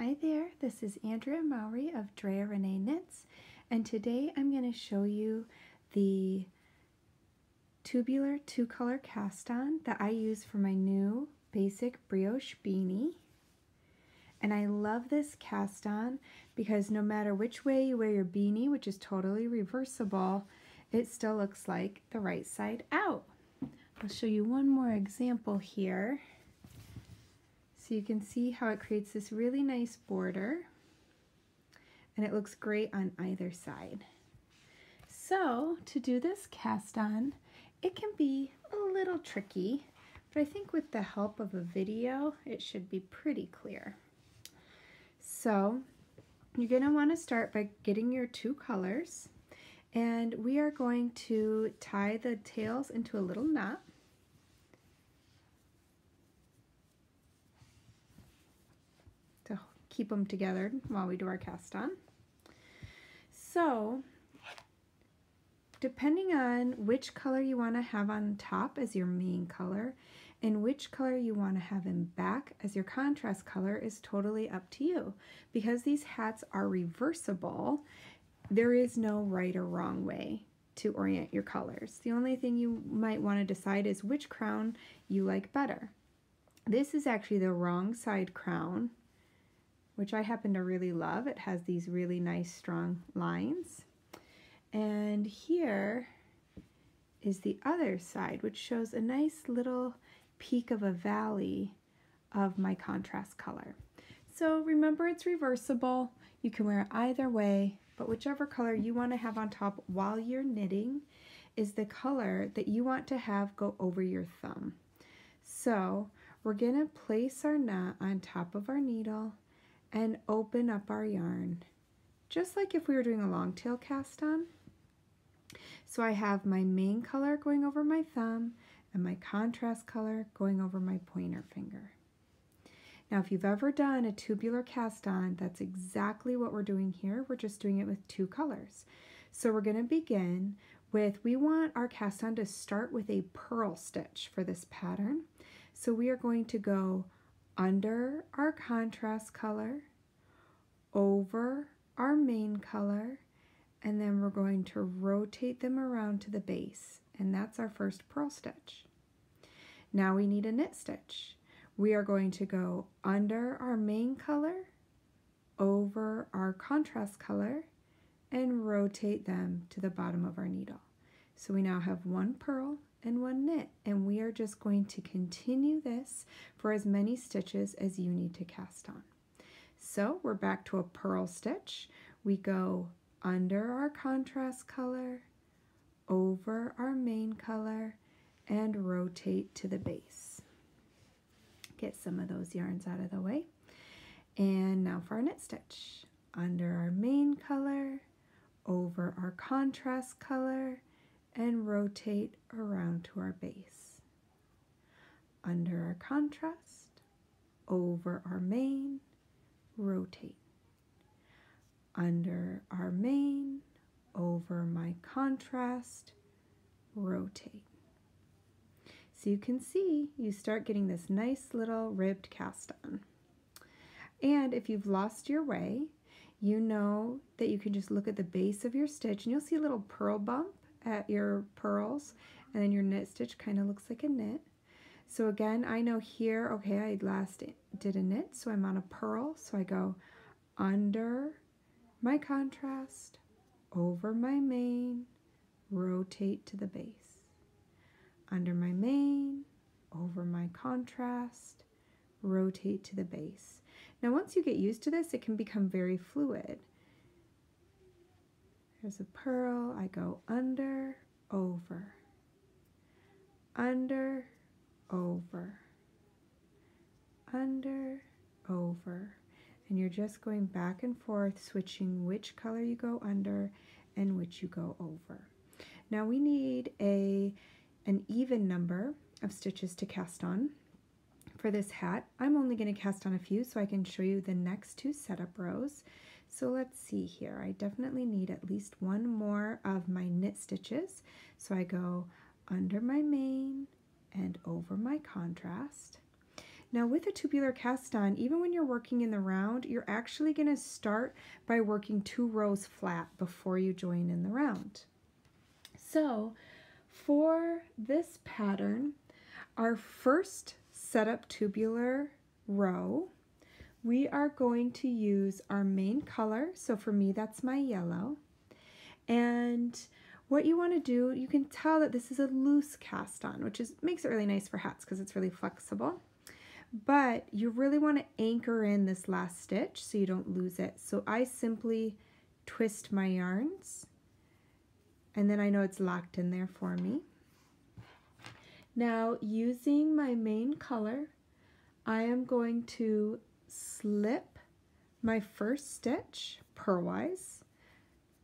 Hi there, this is Andrea Mowry of Drea Renee Knits, and today I'm going to show you the Tubular 2-color cast-on that I use for my new basic brioche beanie. And I love this cast-on because no matter which way you wear your beanie, which is totally reversible, it still looks like the right side out. I'll show you one more example here. So you can see how it creates this really nice border, and it looks great on either side. So to do this cast on, it can be a little tricky, but I think with the help of a video, it should be pretty clear. So you're going to want to start by getting your 2 colors, and we are going to tie the tails into a little knot. Keep them together while we do our cast on. So depending on which color you want to have on top as your main color and which color you want to have in back as your contrast color is totally up to you. Because these hats are reversible, there is no right or wrong way to orient your colors. The only thing you might want to decide is which crown you like better. This is actually the wrong side crown, which I happen to really love. It has these really nice strong lines. And here is the other side, which shows a nice little peak of a valley of my contrast color. So remember, it's reversible. You can wear it either way, but whichever color you want to have on top while you're knitting is the color that you want to have go over your thumb. So we're going to place our knot on top of our needle and open up our yarn, just like if we were doing a long tail cast on. So I have my main color going over my thumb and my contrast color going over my pointer finger. Now, if you've ever done a tubular cast on, that's exactly what we're doing here. We're just doing it with 2 colors. So we're going to begin with, we want our cast on to start with a purl stitch for this pattern. So we are going to go under our contrast color, over our main color, and then we're going to rotate them around to the base, and that's our first purl stitch. Now we need a knit stitch. We are going to go under our main color, over our contrast color, and rotate them to the bottom of our needle. So we now have 1 purl and 1 knit, and we are just going to continue this for as many stitches as you need to cast on. So we're back to a purl stitch. We go under our contrast color, over our main color, and rotate to the base. Get some of those yarns out of the way. And now for our knit stitch. Under our main color, over our contrast color, and rotate around to our base. Under our contrast, over our main, rotate. Under our main, over my contrast, rotate. So you can see you start getting this nice little ribbed cast on. And if you've lost your way, you know that you can just look at the base of your stitch and you'll see a little purl bump at your purls, and then your knit stitch kind of looks like a knit. So again, I know here, okay, I last did a knit, so I'm on a purl, so I go under my contrast, over my main, rotate to the base. Under my main, over my contrast, rotate to the base. Now once you get used to this, it can become very fluid. There's a purl, I go under, over, under, over, under, over, and you're just going back and forth, switching which color you go under and which you go over. Now we need an even number of stitches to cast on. For this hat, I'm only going to cast on a few so I can show you the next 2 setup rows. So let's see here, I definitely need at least 1 more of my knit stitches. So I go under my main and over my contrast. Now with a tubular cast on, even when you're working in the round, you're actually going to start by working 2 rows flat before you join in the round. So for this pattern, our first setup tubular row, we are going to use our main color. So for me, that's my yellow. And what you want to do, you can tell that this is a loose cast on, which makes it really nice for hats because it's really flexible. But you really want to anchor in this last stitch so you don't lose it. So I simply twist my yarns, and then I know it's locked in there for me. Now, using my main color, I am going to slip my first stitch purlwise,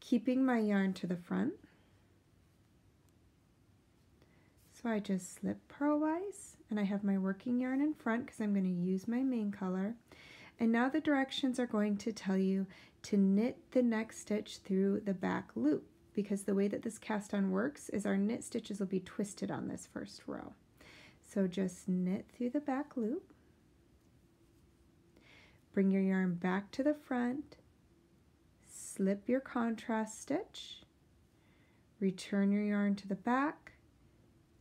keeping my yarn to the front. So I just slip purlwise, and I have my working yarn in front because I'm going to use my main color. And now the directions are going to tell you to knit the next stitch through the back loop, because the way that this cast on works is our knit stitches will be twisted on this first row. So just knit through the back loop, bring your yarn back to the front, slip your contrast stitch, return your yarn to the back,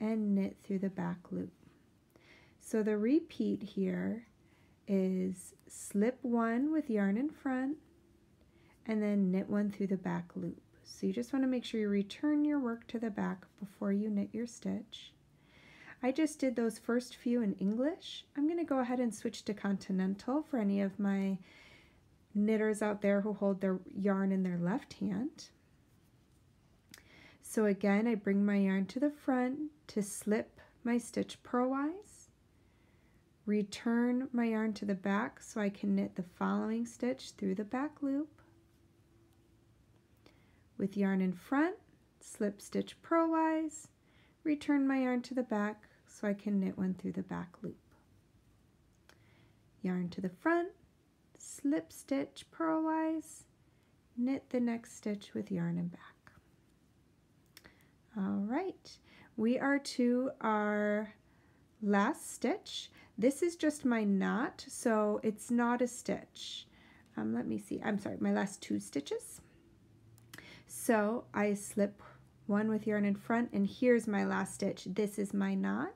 and knit through the back loop. So the repeat here is slip 1 with yarn in front, and then knit 1 through the back loop. So you just want to make sure you return your work to the back before you knit your stitch. I just did those first few in English. I'm going to go ahead and switch to Continental for any of my knitters out there who hold their yarn in their left hand. So again, I bring my yarn to the front to slip my stitch purlwise, return my yarn to the back so I can knit the following stitch through the back loop. With yarn in front, slip stitch purlwise, return my yarn to the back so I can knit 1 through the back loop. Yarn to the front, slip stitch purlwise, knit the next stitch with yarn in back. All right, we are to our last stitch. This is just my knot, so it's not a stitch. Let me see, I'm sorry, my last 2 stitches. So I slip 1 with yarn in front, and here's my last stitch. This is my knot.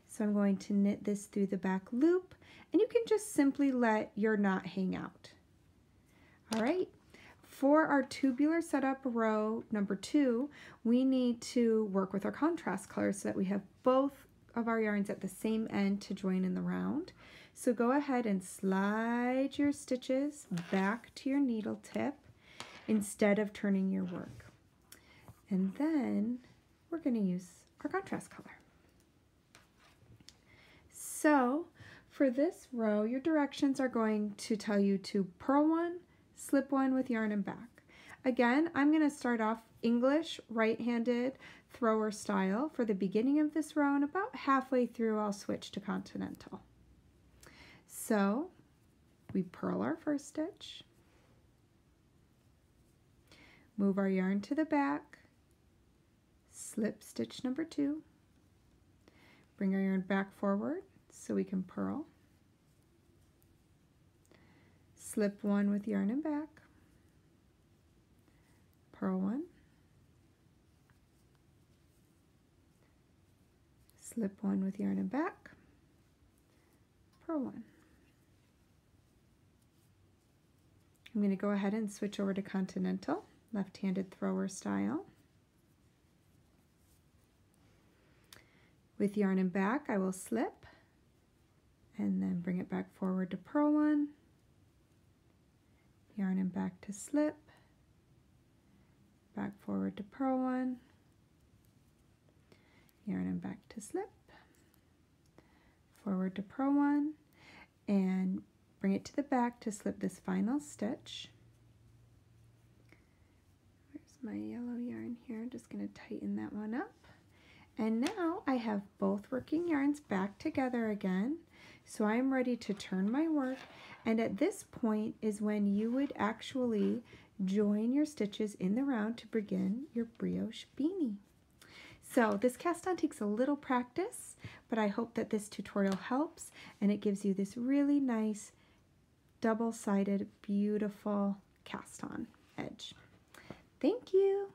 So I'm going to knit this through the back loop, and you can just simply let your knot hang out. All right. For our tubular setup row number 2, we need to work with our contrast colors so that we have both of our yarns at the same end to join in the round. So go ahead and slide your stitches back to your needle tip instead of turning your work. And then we're going to use our contrast color. So for this row, your directions are going to tell you to purl 1, slip 1 with yarn and back. Again, I'm going to start off English right-handed thrower style for the beginning of this row, and about halfway through I'll switch to Continental. So we purl our first stitch, move our yarn to the back, slip stitch number 2, bring our yarn back forward so we can purl, slip 1 with yarn and back, purl 1, slip 1 with yarn and back, purl 1. I'm going to go ahead and switch over to Continental, left-handed thrower style. With yarn and back, I will slip and then bring it back forward to purl 1, yarn and back to slip, back forward to purl 1, yarn and back to slip, forward to purl 1, and bring it to the back to slip this final stitch. Where's my yellow yarn here? I'm just going to tighten that one up. And now I have both working yarns back together again. So I'm ready to turn my work, and at this point is when you would actually join your stitches in the round to begin your brioche beanie. So this cast on takes a little practice, but I hope that this tutorial helps and it gives you this really nice double-sided beautiful cast on edge. Thank you.